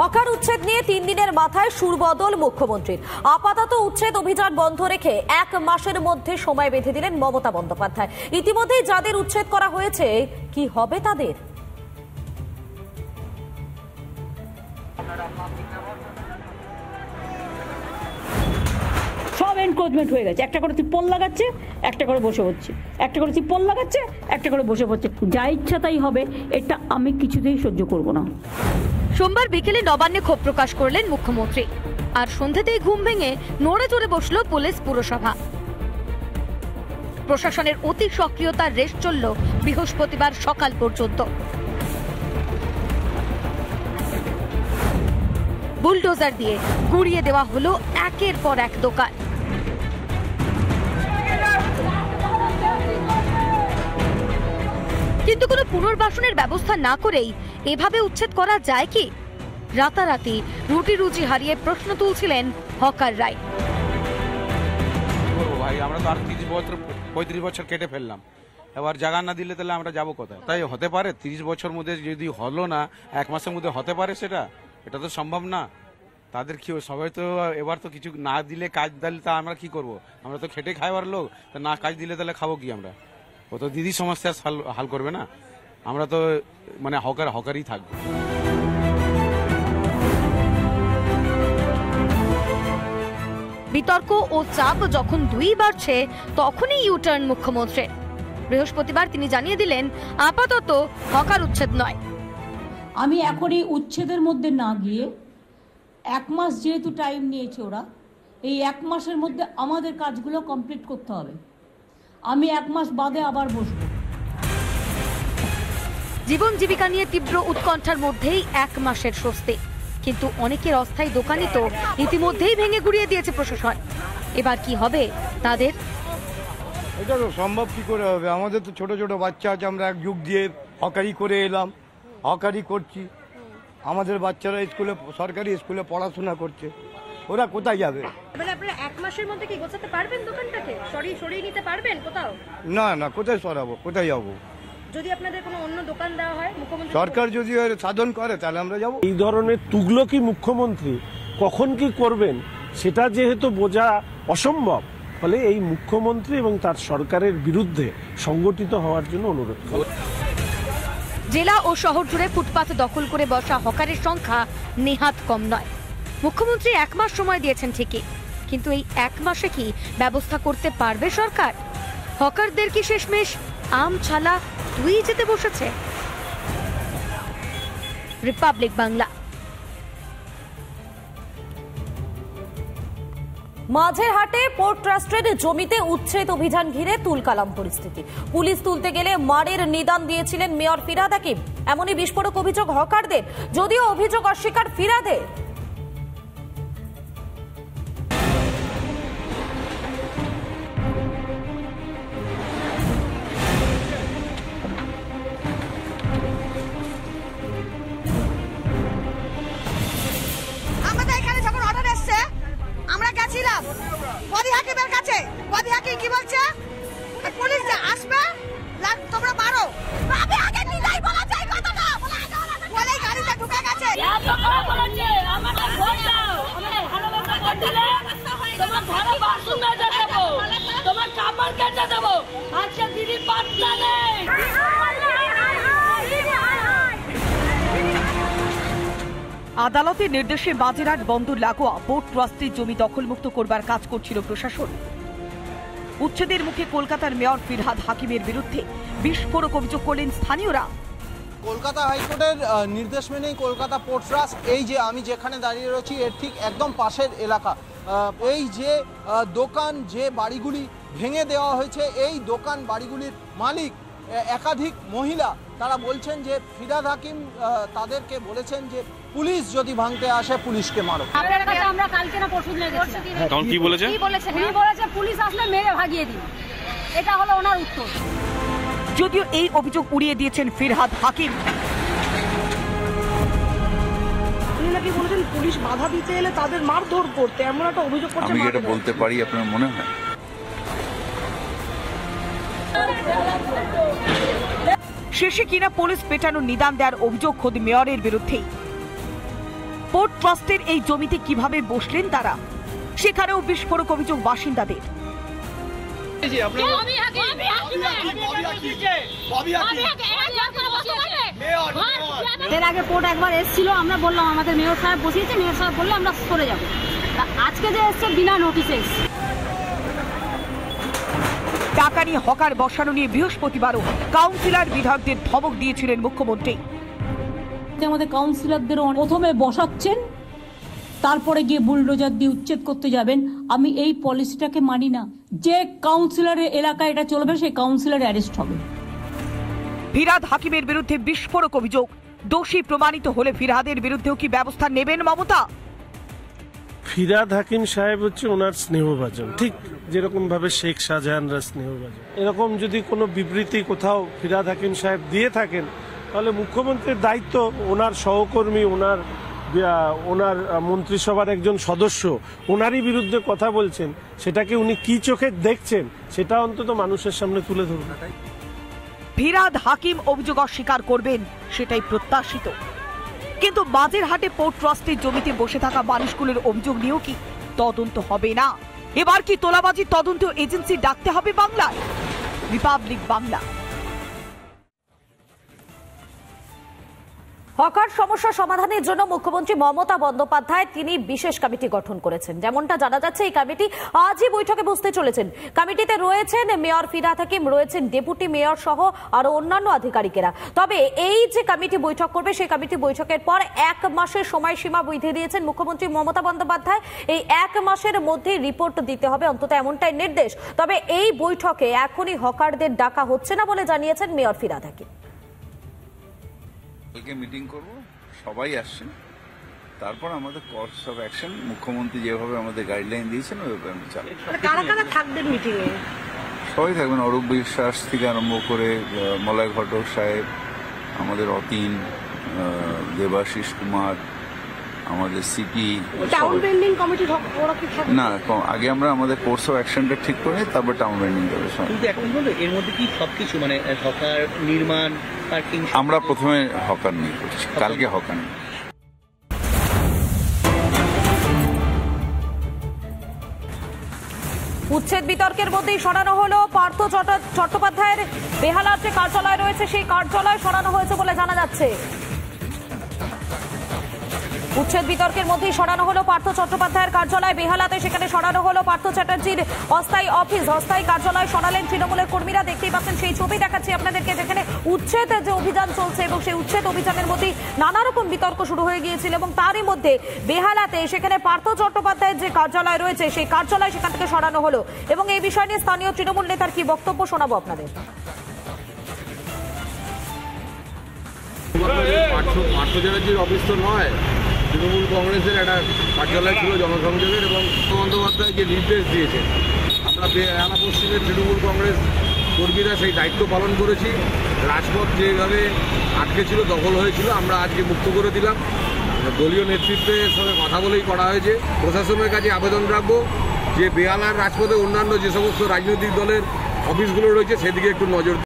Hawker উচ্ছেদ নিয়ে 3 দিনের মাথায় সুরবদল মুখ্যমন্ত্রীর। আপাতত উচ্ছেদ অভিযান বন্ধ রেখে 1 মাসের মধ্যে সময় বেঁধে দিলেন মমতা বন্দ্যোপাধ্যায়। ইতিমধ্যেই যাদের উচ্ছেদ করা হয়েছে কি হবে তাদের? সব এনক্রোচমেন্ট হয়ে গেছে, একটা করে তিপ্পল লাগাচ্ছে, একটা করে বসে হচ্ছে, একটা করে তিপ্পল লাগাচ্ছে, একটা করে বসে পড়ছে। যা ইচ্ছা তাই হবে, এটা আমি কিছুতেই সহ্য করব না। সোমবার বিকেলে নবান্নে ক্ষোভ প্রকাশ করলেন মুখ্যমন্ত্রী, আর সন্ধ্যাতেই ঘুম ভেঙে নড়ে চড়ে বসল পুলিশ পুরসভা। প্রশাসনের অতি সক্রিয়তার রেশ চলল বৃহস্পতিবার সকাল পর্যন্ত। বুলডোজার দিয়ে গুড়িয়ে দেওয়া হলো একের পর এক দোকান। কিন্তু কোনো পুনর্বাসনের ব্যবস্থা না করেই এভাবে উচ্ছেদ করা যায় কি? রাতারাতি রুটি রুচি হারিয়ে প্রশ্ন তুলছিলেন হকার রায়। ভাই আমরা তো আর 35 বছর কেটে ফেললাম, এবার জায়গা না দিলে তাহলে আমরা যাবো কোথায়? তাই হতে পারে 30 বছর মধ্যে যদি হলো না 1 মাসের মধ্যে হতে পারে, এটা তো সম্ভব না। তাদের কি সবাই তো এবার তো কিছু না দিলে, কাজ দিলে তা আমরা কি করব? আমরা তো খেটে খাইবার লোক, তা না কাজ দিলে তাহলে খাবো কি আমরা? ও তো দিদি সমস্যা হাল করবে না, আমরা তো মানে হকারই থাকবো। বিতর্ক ও চাপ যখন দুই বাড়ছে তখনই ইউটার্ন মুখ্যমন্ত্রী। বৃহস্পতিবার তিনি জানিয়ে দিলেন আপাতত হকার উচ্ছেদ নয়। আমি এখন এই উচ্ছেদের মধ্যে না গিয়ে 1 মাস যেহেতু টাইম নিয়েছে ওরা, এই 1 মাসের মধ্যে আমাদের কাজগুলো কমপ্লিট করতে হবে। আমি 1 মাস বাদে আবার বসবো। জীবন জীবিকা নিয়ে তীব্র উৎকণ্ঠার মধ্যেই 1 মাসের স্বস্তি, কিন্তু অনেকের অস্থায়ী দোকানই তো ইতিমধ্যেই ভেঙে গুড়িয়ে দিয়েছে প্রশাসন। এবার কি হবে তাদের? এটা তো সম্ভব কি করে হবে? আমাদের তো ছোট ছোট বাচ্চা আছে, আমরা এক যুগ দিয়ে হকারি করে এলাম, হকারি করছি। আমাদের বাচ্চারা স্কুলে, সরকারি স্কুলে পড়াশোনা করছে, ওরা কোথায় যাবে? মানে আপনারা 1 মাসের মধ্যে কি গোছাতে পারবেন দোকানটাকে? সরিয়ে নিতে পারবেন কোথাও? না, কোথায় সরাবো, কোথায় যাবো? যদি আপনাদের কোনো অন্য দোকান দেওয়া হয়, মুখ্যমন্ত্রী সরকার যদি সাধন করে তাহলে আমরা যাবো। এই ধরনের তুগলকি মুখ্যমন্ত্রী কখন কি করবেন সেটা যেহেতু বোঝা অসম্ভব, ফলে এই মুখ্যমন্ত্রী এবং তার সরকারের বিরুদ্ধে সংগঠিত হওয়ার জন্য অনুরোধ করব। জেলা ও শহর জুড়ে ফুটপাত দখল করে বসা হকারের সংখ্যা নেহাত কম নয়। মুখ্যমন্ত্রী 1 মাস সময় দিয়েছেন ঠিকই, কিন্তু এই 1 মাসে কি ব্যবস্থা করতে পারবে সরকার? হকারদের কি শেষমেশ আম ছালা তুই যেতে বসেছে? রিপাবলিক বাংলা। মাঝেরহাটে পোর্ট ট্রাস্টের জমিতে উচ্ছেদ অভিযান ঘিরে তুলকালাম পরিস্থিতি। পুলিশ তুলতে গেলে মারের নিদান দিয়েছিলেন মেয়র ফিরহাদ হাকিম। এমনই বিস্ফোরক অভিযোগ হকারদের, যদিও অভিযোগ অস্বীকার ফিরহাদের। কি বলছে পুলিশ যে আসবে, তোমরা মারো, আমি আগে নিলাই বলা যায় কথাটা বলে গাড়িতে ঢুকে গেছে। আমাদের ভোট দাও, আমাদের ভালোবাসা ভোট দিলে তোমার ঘরে বাথরুম মেজে দেবো, তোমার কাপড় কেটে দেবো। আজকে দিদি পাত্তা নেই। আদালতের নির্দেশে মাঝেরহাট বন্দর লাগোয়া পোর্ট ট্রাস্টের জমি দখলমুক্ত করবার কাজ করছিল প্রশাসন। উচ্ছেদের মুখে কলকাতার মেয়র ফিরহাদ হাকিমের বিরুদ্ধে বিস্ফোরক অভিযোগ করলেন স্থানীয়রা। কলকাতা হাইকোর্টের নির্দেশ মেনেই কলকাতা পোর্ট ট্রাস্ট, এই যে আমি যেখানে দাঁড়িয়ে রয়েছি এর ঠিক একদম পাশের এলাকা, এই যে দোকান, যে বাড়িগুলি ভেঙে দেওয়া হয়েছে, এই দোকান বাড়িগুলির মালিক একাধিক মহিলা। তারা বলছেন যে ফিরহাদ হাকিম তাদেরকে বলেছেন যে পুলিশ যদি ভাঙতে আসে পুলিশকে মারো। আমরা কালকে না পরশু দিন তখন কি বলেছে? উনি বলেছে পুলিশ আসলে মেরে ভাগিয়ে দিন, এটা হলো ওনার উত্তর। যদিও এই অভিযোগ উড়িয়ে দিয়েছেন ফিরহাদ হাকিম। উনি নাকি বলেছেন পুলিশ বাধা দিতে এলে তাদের মারধর করতে, এমন একটা অভিযোগ করছে। আমি এটা বলতে পারি, আপনার মনে হয়? শেষে কিনা পুলিশ পেটানোর নিদান দেওয়ার অভিযোগ খোদ মেয়রের বিরুদ্ধেই। পোর্ট ট্রাস্টের এই জমিতে কিভাবে বসলেন তারা, সেখানেও বিস্ফোরক অভিযোগ বাসিন্দাদের। এর আগে পোর্ট একবার এসেছিল, আমরা বললাম আমাদের মেয়র সাহেব বসিয়েছে, মেয়র সাহেব বললে আমরা সরে যাবো। আজকে যে এসছে বিনা নোটিশে এসছে। টাকা নিয়ে হকার বসানো নিয়ে বৃহস্পতিবারও কাউন্সিলর বিধায়কদের ধমক দিয়েছিলেন মুখ্যমন্ত্রী। আমাদের কাউন্সিলরদেরও প্রথমে বসাচ্ছেন, তারপরে গিয়ে বুলডোজার দিয়ে উচ্ছেদ করতে যাবেন। আমি এই পলিসিটাকে মানি না। যে কাউন্সিলরের এলাকায় এটা চলবে সেই কাউন্সিলর অ্যারেস্ট হবে। ফিরহাদ হাকিমের বিরুদ্ধে বিস্ফোরক অভিযোগ, দোষী প্রমাণিত হলে ফিরহাদের বিরুদ্ধেও কি ব্যবস্থা নেবেন মমতা? ফিরহাদ হাকিম সাহেব হচ্ছে ওনার স্নেহভাজন, ঠিক যেরকম ভাবে শেখ শাহজাহানরা স্নেহভাজন। এরকম যদি কোনো বিবৃতি কোথাও ফিরহাদ হাকিম সাহেব দিয়ে থাকেন, তাহলে মুখ্যমন্ত্রীর দায়িত্ব, ওনার সহকর্মী, ওনার মন্ত্রিসভার একজন সদস্য ওনারই বিরুদ্ধে কথা বলছেন, সেটাকে উনি কি চোখে দেখছেন সেটা অন্তত মানুষের সামনে তুলে ধরবেন। ফিরহাদ হাকিম অভিযোগ অস্বীকার করবেন, সেটাই প্রত্যাশিত। কিন্তু বাজেরহাটে পোর্ট ট্রাস্টের জমিতে বসে থাকা মানুষগুলোর অভিযোগ নিয়েও কি তদন্ত হবে না? এবার কি তোলাবাজির তদন্ত এজেন্সি ডাকতে হবে বাংলায়? রিপাবলিক বাংলা। হকার সমস্যা সমাধানের জন্য মুখ্যমন্ত্রী মমতা বন্দ্যোপাধ্যায় তিনি বিশেষ কমিটি গঠন করেছেন। যেমনটা জানা যাচ্ছে, এই কমিটি আজই বৈঠকে বসতে চলেছেন। কমিটিতে রয়েছেন মেয়র ফিরহাদ হাকিম, রয়েছেন ডেপুটি মেয়র সহ আরো অন্যান্য আধিকারিকেরা। তবে এই যে কমিটি বৈঠক করবে, সেই কমিটি বৈঠকের পর 1 মাসের সময়সীমা বেঁধে দিয়েছেন মুখ্যমন্ত্রী মমতা বন্দ্যোপাধ্যায়। এই 1 মাসের মধ্যে রিপোর্ট দিতে হবে, অন্তত এমনটাই নির্দেশ। তবে এই বৈঠকে এখনই হকারদের ডাকা হচ্ছে না বলে জানিয়েছেন মেয়র ফিরহাদ হাকিম। মিটিং করব, সবাই আসছেন, তারপর আমাদের কোর্স অফ অ্যাকশন মুখ্যমন্ত্রী যেভাবে আমাদের গাইডলাইন দিয়েছেন ওইভাবে আমি চালাই। কারা কারা থাকবেন মিটিং এ? সবাই থাকবেন, অরূপ বিশ্বাস থেকে আরম্ভ করে মলয় ঘটক সাহেব, আমাদের অতীন, দেবাশিস কুমার, আমাদের সিপি। টাউন বেন্ডিং কমিটি ওরা কি থাকবে? না, আগে আমরা আমাদের কোর্স অফ অ্যাকশনটা ঠিক করে তারপর টাউন বেন্ডিং করবে। কিন্তু এখন বলো এর মধ্যে কি সবকিছু মানে হকার নির্মাণ, পার্কিং? আমরা প্রথমে হকার নিয়ে করছি, কালকে হকার নিয়ে। উচ্ছেদ বিতর্কের মধ্যেই সরানো হলো পার্থ চট্টোপাধ্যায়ের বেহালার যে কার্যালয় রয়েছে, সেই কার্যালয় সরানো হয়েছে বলে জানা যাচ্ছে। উচ্ছেদ বিতর্কের মধ্যেই সরানো হলো পার্থ চট্টোপাধ্যায়ের কার্যালয় বেহালাতে। সেখানে সরানো হলো পার্থ চ্যাটার্জির অস্থায়ী অফিস, অস্থায়ী কার্যালয় সরালেন তৃণমূলের কর্মীরা। দেখতেই পাচ্ছেন সেই ছবি দেখাচ্ছি আপনাদেরকে, যেখানে উচ্ছেদ যে অভিযান চলছে এবং সেই উচ্ছেদ অভিযানের মধ্যেই নানা রকম বিতর্ক শুরু হয়ে গিয়েছিল। এবং তারই মধ্যে বেহালাতে সেখানে পার্থ চট্টোপাধ্যায়ের যে কার্যালয় রয়েছে, সেই কার্যালয় সেখান থেকে সরানো হলো। এবং এই বিষয় নিয়ে স্থানীয় তৃণমূল নেতার কি বক্তব্য শোনাবো আপনাদের। পার্থ চ্যাটার্জির অফিস তো নয়, তৃণমূল কংগ্রেসের একটা কার্যালয় ছিল জনসংযোগের, এবং বন্দ্যোপাধ্যায় যে নির্দেশ দিয়েছে, আমরা বেহালা পশ্চিমের তৃণমূল কংগ্রেস কর্মীরা সেই দায়িত্ব পালন করেছি। রাজপথ যেভাবে আটকে ছিল, দখল হয়েছিল, আমরা আজকে মুক্ত করে দিলাম। দলীয় নেতৃত্বের সঙ্গে কথা বলেই করা হয়েছে। প্রশাসনের কাছে আবেদন রাখবো যে বেহালার রাজপথে অন্যান্য যে সমস্ত রাজনৈতিক দলের অফিসগুলো রয়েছে সেদিকে একটু নজর